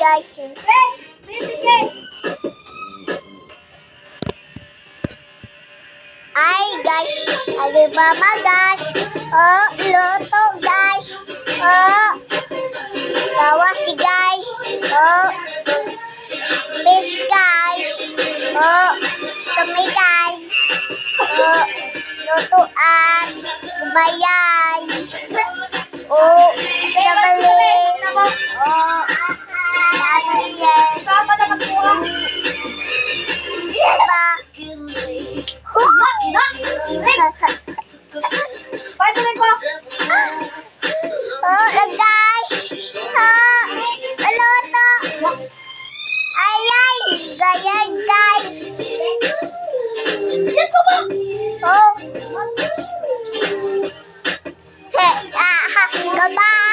guys. Ay guys, alibaba guys. Oh, luto guys. Oh, gawas guys. Oh, fish guys. Oh, kami guys. Oh, lutuan. Kumayay. Oh, sa mali. Oh, oh, guys. Oh, luto. Ayay, ganyan guys. Oh. Hey, gabay.